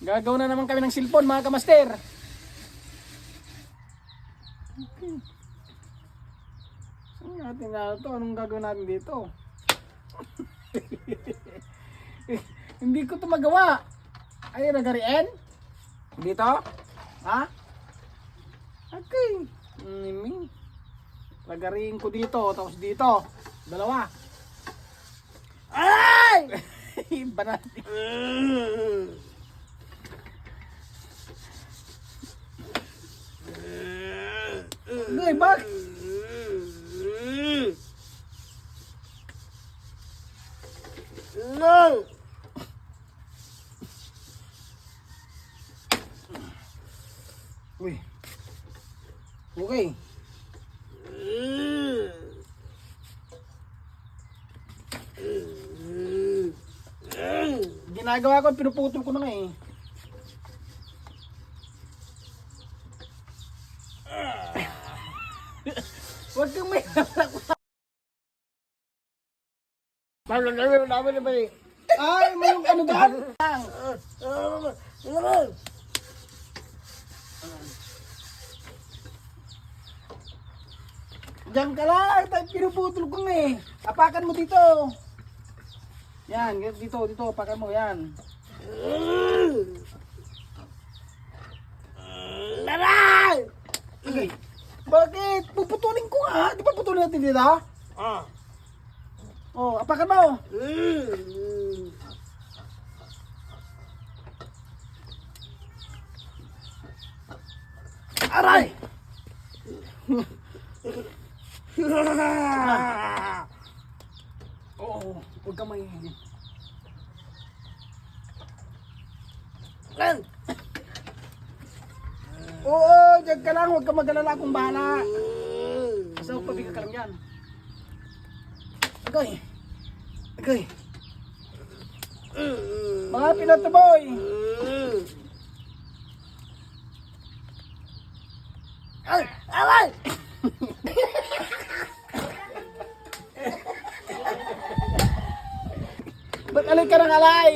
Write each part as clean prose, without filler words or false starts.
Gagawa na naman kami ng cellphone mga kamaster. Okay. Saan natin na ito? Anong gagawin natin dito? Hindi ko ito magawa. Ay, nagariin? Dito? Ha? Okay. Lagariin ko dito, tapos dito. Dalawa. Ay! Banat. Ay, bak. No! Uy. Okay. Ginagawa ko, pinuputol ko na nga eh. Huwag kang may Namin na ba eh? ay, may yung ano ba? Diyan ka lang, pinuputol ko nga eh. Apakan mo dito. Yan, dito, apakan mo, yan. Laray! Okay. Bakit? Puputulin ko nga. Di ba putulin natin dito? Oh, apakan mo. Aray! Oo, huwag ka maingin. Lan! Oo, dyan ka lang. Huwag ka mag-alala, akong bahala. Basta pabiga ka lang yan. Okay. Okay. Mga pinatuboy. Ay! Aray! Ba't alay ka ng alay?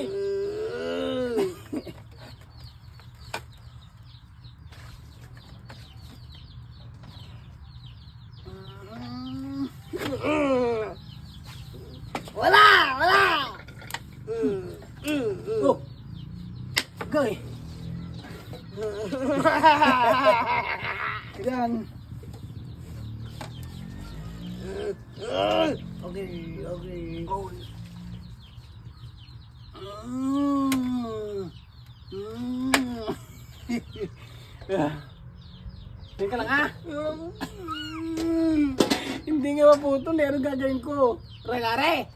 Wala! Wala! Oh. Okay. Yan. Okay, okay. Oh. Hindi ka lang ah. Hindi nga maputol eh. Anong gagawin ko? Ragare!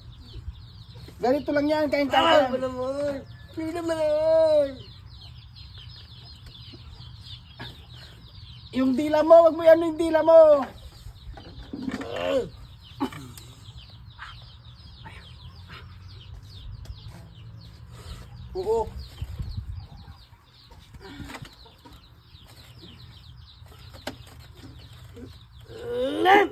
Ganito lang yan. Kain Ah, ka. naman! Hindi naman! Yung dila mo. Wag mo yan yung dila mo. Oo. Lan!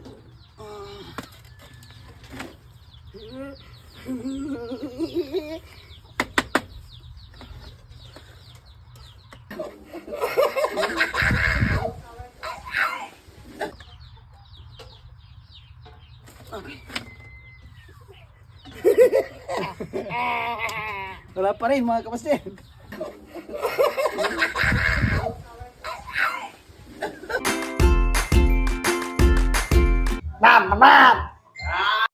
Wala pa rin mga kapatid. Ma'am!